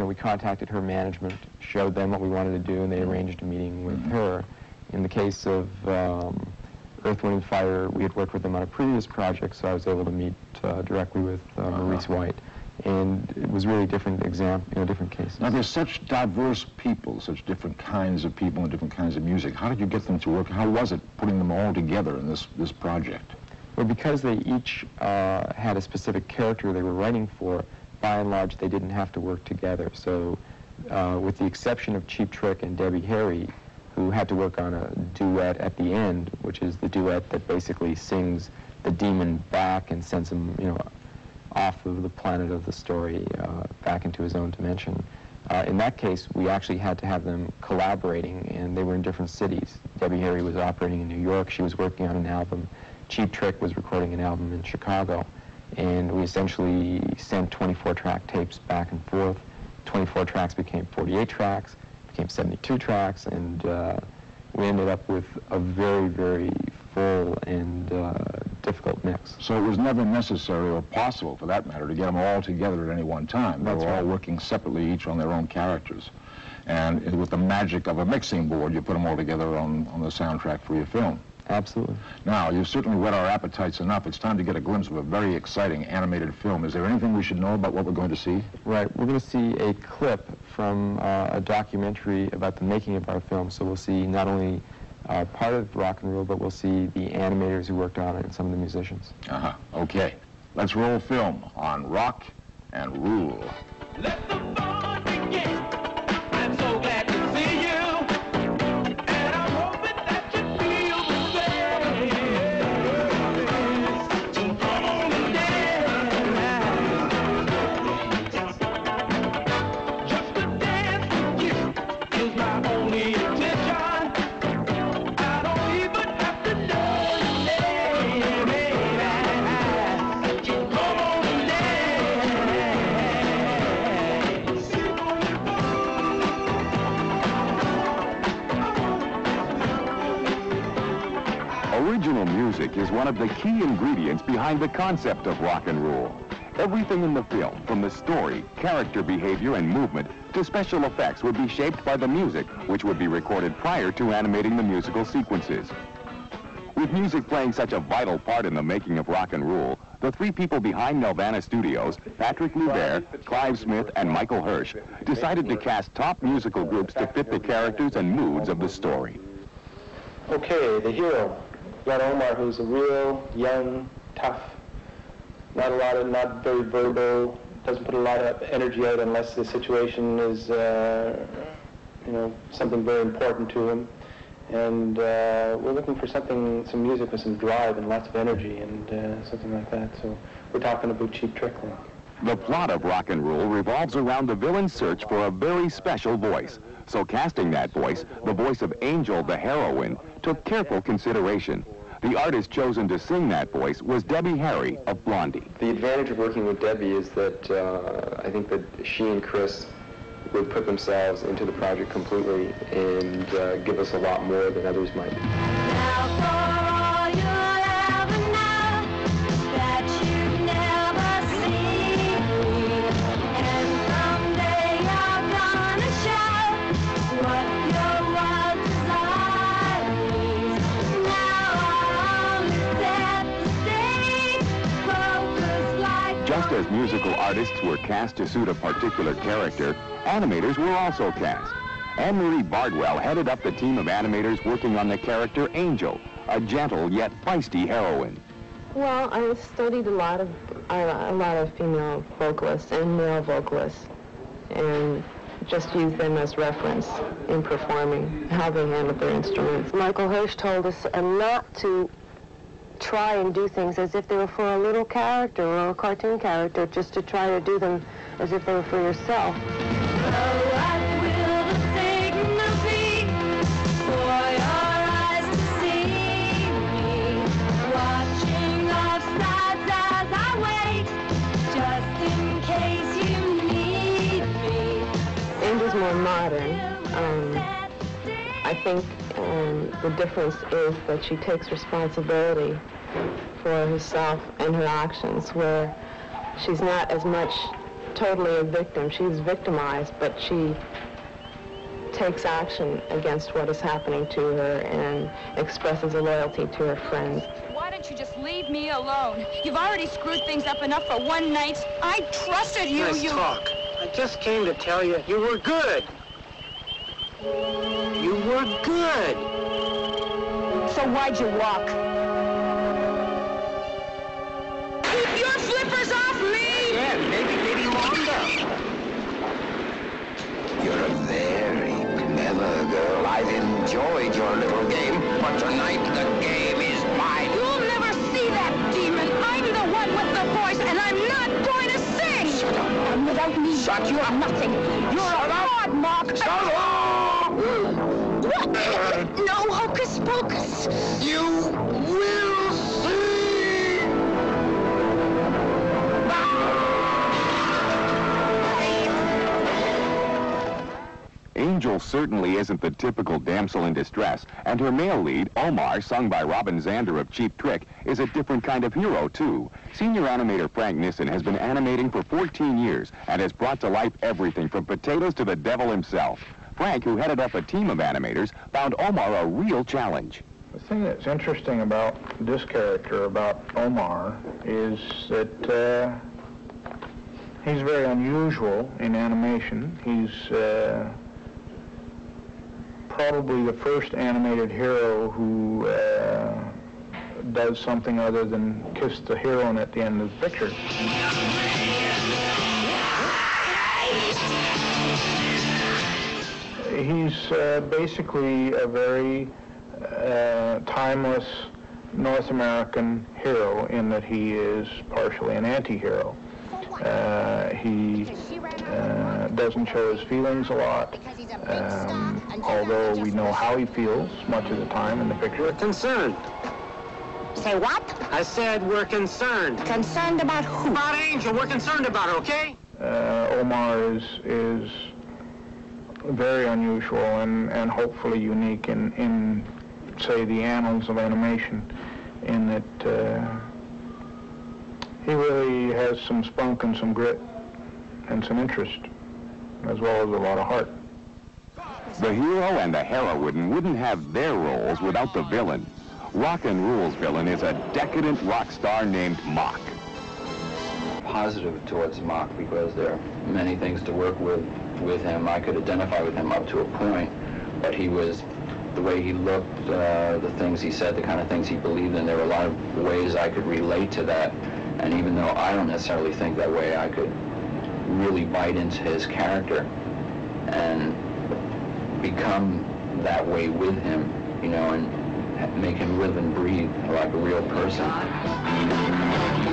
we contacted her management, showed them what we wanted to do, and they arranged a meeting with her. In the case of Earth, Wind, and Fire, we had worked with them on a previous project, so I was able to meet directly with Maurice White. And it was really different different cases. Now, there's such diverse people, such different kinds of people and different kinds of music. How did you get them to work? How was it putting them all together in this project? Well, because they each had a specific character they were writing for, by and large, they didn't have to work together. So, with the exception of Cheap Trick and Debbie Harry, who had to work on a duet at the end, which is the duet that basically sings the demon back and sends him, off of the planet of the story, back into his own dimension. In that case, we actually had to have them collaborating, and they were in different cities. Debbie Harry was operating in New York. She was working on an album. Cheap Trick was recording an album in Chicago. And we essentially sent 24-track tapes back and forth. 24 tracks became 48 tracks, became 72 tracks, and we ended up with a very, very full and difficult mix. So it was never necessary or possible, for that matter, to get them all together at any one time. They were all working separately, each on their own characters. And with the magic of a mixing board, you put them all together on the soundtrack for your film. Absolutely. Now, you've certainly whet our appetites enough. It's time to get a glimpse of a very exciting animated film. Is there anything we should know about what we're going to see? Right. We're going to see a clip from a documentary about the making of our film. So we'll see not only part of Rock and Roll, but we'll see the animators who worked on it and some of the musicians. Okay. Let's roll film on Rock and Rule. Let the fun begin. I'm so glad to see you, and I'm hoping that you feel the same. So come on and dance. Just to dance with you is my only intention. I don't even have to know your name. So come on and dance. Original music is one of the key ingredients behind the concept of rock and roll. Everything in the film, from the story, character behavior, and movement, to special effects, would be shaped by the music, which would be recorded prior to animating the musical sequences. With music playing such a vital part in the making of rock and roll, the three people behind Nelvana Studios, Patrick Loubert, Clive Smith, and Michael Hirsch, decided to cast top musical groups to fit the characters and moods of the story. Okay, the hero. You got Omar, who's a real, young, tough, not very verbal, doesn't put a lot of energy out unless the situation is, something very important to him. And we're looking for some music with some drive and lots of energy and something like that. So we're talking about Cheap Trick. The plot of rock and roll revolves around the villain's search for a very special voice. So casting that voice, the voice of Angel, the heroine, took careful consideration. The artist chosen to sing that voice was Debbie Harry of Blondie. The advantage of working with Debbie is that I think that she and Chris would put themselves into the project completely and give us a lot more than others might. Just as musical artists were cast to suit a particular character, animators were also cast. Anne-Marie Bardwell headed up the team of animators working on the character Angel, a gentle yet feisty heroine. Well, I studied a lot of female vocalists and male vocalists, and just used them as reference in performing, how they handled their instruments. Michael Hirsch told us not to try and do things as if they were for a little character or a cartoon character, just to try to do them as if they were for yourself. Angel's more modern. I think the difference is that she takes responsibility for herself and her actions, where she's not as much totally a victim. She's victimized, but she takes action against what is happening to her and expresses a loyalty to her friends. Why don't you just leave me alone? You've already screwed things up enough for one night. I trusted you. Nice talk. I just came to tell you you were good. You were good. So why'd you walk? Keep your flippers off me! Yeah, maybe longer. You're a very clever girl. I've enjoyed your little game, but tonight the game is mine. You'll never see that demon. I'm the one with the voice, and I'm not going to sing. Shut up. And without me, Shut you're up. nothing. You're a fraud, Mark. Shut up! What? No hocus pocus. You will see! Angel certainly isn't the typical damsel in distress, and her male lead, Omar, sung by Robin Zander of Cheap Trick, is a different kind of hero, too. Senior animator Frank Nissen has been animating for 14 years and has brought to life everything from potatoes to the devil himself. Frank, who headed up a team of animators, found Omar a real challenge. The thing that's interesting about this character, about Omar, is that he's very unusual in animation. He's probably the first animated hero who does something other than kiss the heroine at the end of the picture. He's basically a very timeless North American hero in that he is partially an anti-hero. He doesn't show his feelings a lot, although we know how he feels much of the time in the picture. We're concerned. Say what? I said we're concerned. Concerned about who? About Angel. We're concerned about her, okay? Omar is very unusual and hopefully unique in, say, the annals of animation, in that he really has some spunk and some grit and some interest, as well as a lot of heart. The hero and the heroine wouldn't have their roles without the villain. Rock and Roll's villain is a decadent rock star named Mock. Positive towards Mock because there are many things to work with him. I could identify with him up to a point, but he was, the way he looked, the things he said, the kind of things he believed in, there were a lot of ways I could relate to that. And even though I don't necessarily think that way, I could really bite into his character and become that way with him, you know, and make him live and breathe like a real person.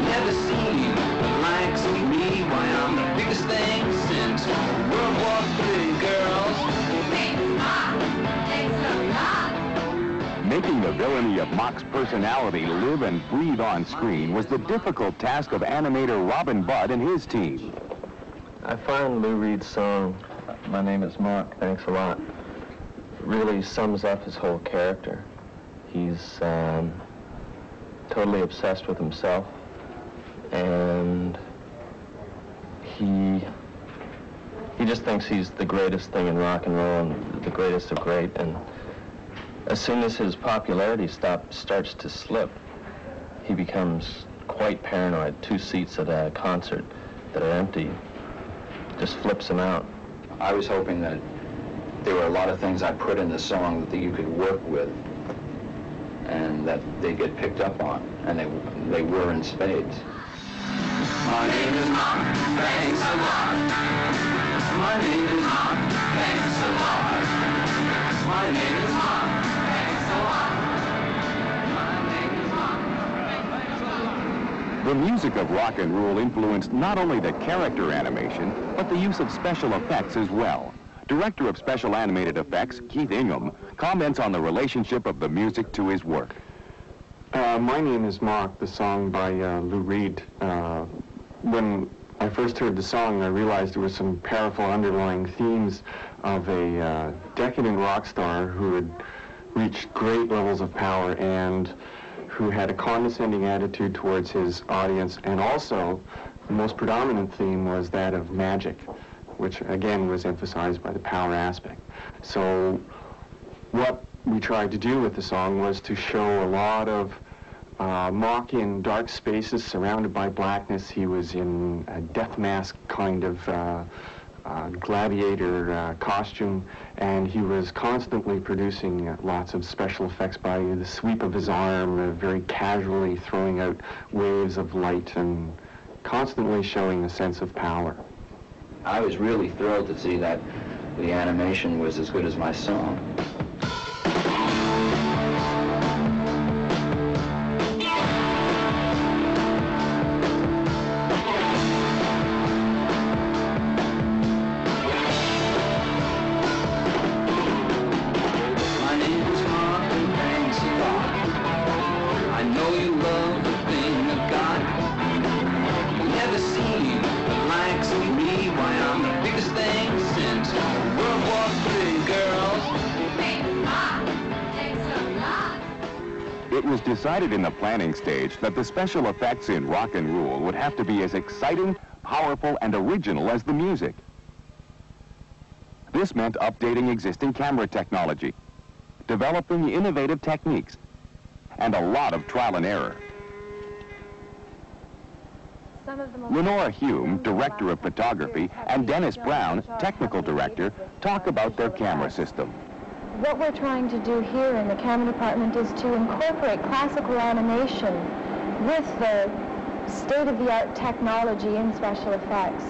Never seen likes me, why I'm the biggest thing since World War III, girls. Making the villainy of Mock's personality live and breathe on screen was the difficult task of animator Robin Budd and his team. I find Lou Reed's song, My Name is Mock, Thanks a Lot, really sums up his whole character. He's totally obsessed with himself, and he just thinks he's the greatest thing in rock and roll and the greatest of great, and as soon as his popularity starts to slip, he becomes quite paranoid. 2 seats at a concert that are empty just flips him out. I was hoping that there were a lot of things I put in the song that you could work with and that they get picked up on, and they were in spades. My name is Mark, thanks a lot. My name is Mark, thanks a lot. My name is Mark, thanks a lot. My name is Mark, thanks a lot. The music of rock and roll influenced not only the character animation, but the use of special effects as well. Director of Special Animated Effects, Keith Ingham, comments on the relationship of the music to his work. My Name is Mock, the song by Lou Reed. When I first heard the song, I realized there were some powerful underlying themes of a decadent rock star who had reached great levels of power and who had a condescending attitude towards his audience, and also The most predominant theme was that of magic, which again was emphasized by the power aspect. So what we tried to do with the song was to show a lot of Mock in dark spaces surrounded by blackness. He was in a death mask kind of gladiator costume, and he was constantly producing lots of special effects by the sweep of his arm, very casually throwing out waves of light and constantly showing a sense of power. I was really thrilled to see that the animation was as good as my song. It was decided in the planning stage that the special effects in Rock and Roll would have to be as exciting, powerful, and original as the music. This meant updating existing camera technology, developing innovative techniques, and a lot of trial and error. Lenora Hume, director of photography, and Dennis Brown, technical director, talk about their camera system. What we're trying to do here in the camera department is to incorporate classical animation with the state-of-the-art technology in special effects.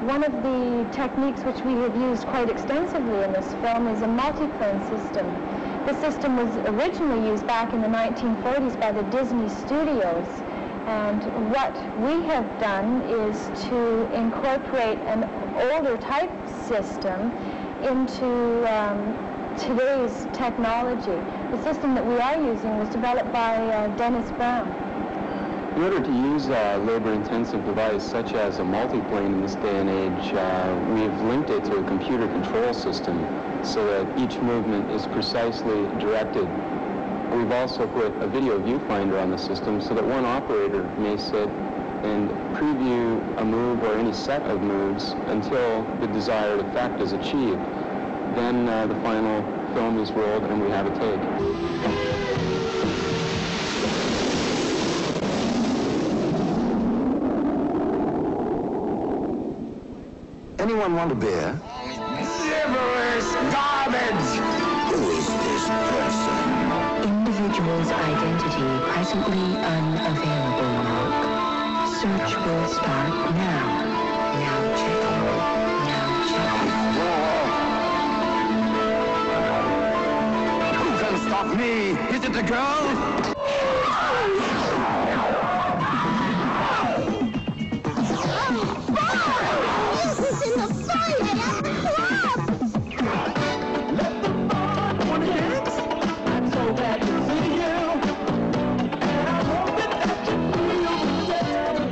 One of the techniques which we have used quite extensively in this film is a multiplane system. This system was originally used back in the 1940s by the Disney Studios, and what we have done is to incorporate an older type system into today's technology. The system that we are using was developed by Dennis Brown. In order to use a labor-intensive device such as a multiplane in this day and age, we've linked it to a computer control system so that each movement is precisely directed. We've also put a video viewfinder on the system so that one operator may sit and preview a move or any set of moves until the desired effect is achieved. Then the final film is rolled and we have a take. Anyone want a beer? Gibberish garbage! Who is this person? Individual's identity presently unavailable, Mark. Search will start now. Now checking. Now checking. Who can stop me? Is it the girl?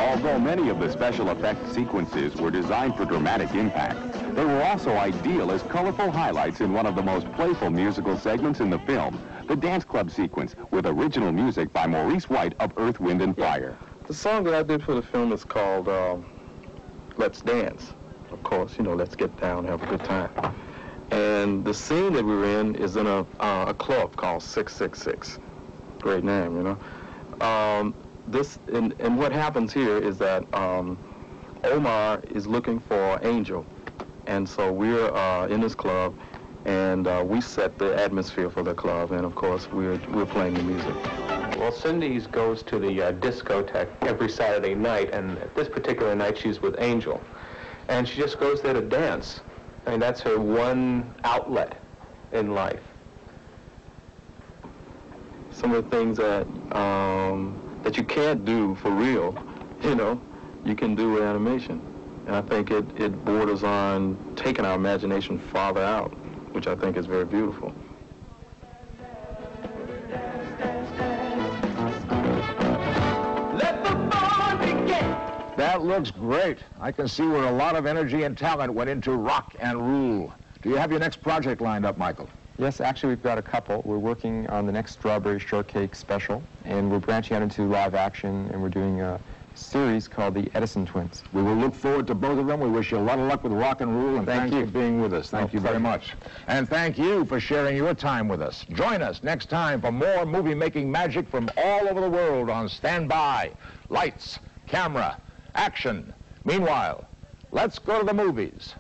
Although many of the special effects sequences were designed for dramatic impact, they were also ideal as colorful highlights in one of the most playful musical segments in the film, the dance club sequence, with original music by Maurice White of Earth, Wind and Fire. The song that I did for the film is called Let's Dance. Of course, you know, let's get down, have a good time. And the scene that we were in is in a club called 666. Great name, you know. And what happens here is that Omar is looking for Angel. And so we're in this club, and we set the atmosphere for the club, and of course we're playing the music. Well, Cindy's goes to the discotheque every Saturday night, and this particular night she's with Angel. And she just goes there to dance. I mean, that's her one outlet in life. Some of the things that that you can't do for real, you know, you can do with animation. And I think it borders on taking our imagination farther out, which I think is very beautiful. That looks great. I can see where a lot of energy and talent went into Rock and Rule. Do you have your next project lined up, Michael? Yes, actually we've got a couple. We're working on the next Strawberry Shortcake special, and we're branching out into live action, and we're doing series called the Edison Twins. We will look forward to both of them. We wish you a lot of luck with rock and roll, and thanks for being with us. Thank you very much. And thank you for sharing your time with us. Join us next time for more movie-making magic from all over the world on Standby. Lights, camera, action. Meanwhile, let's go to the movies.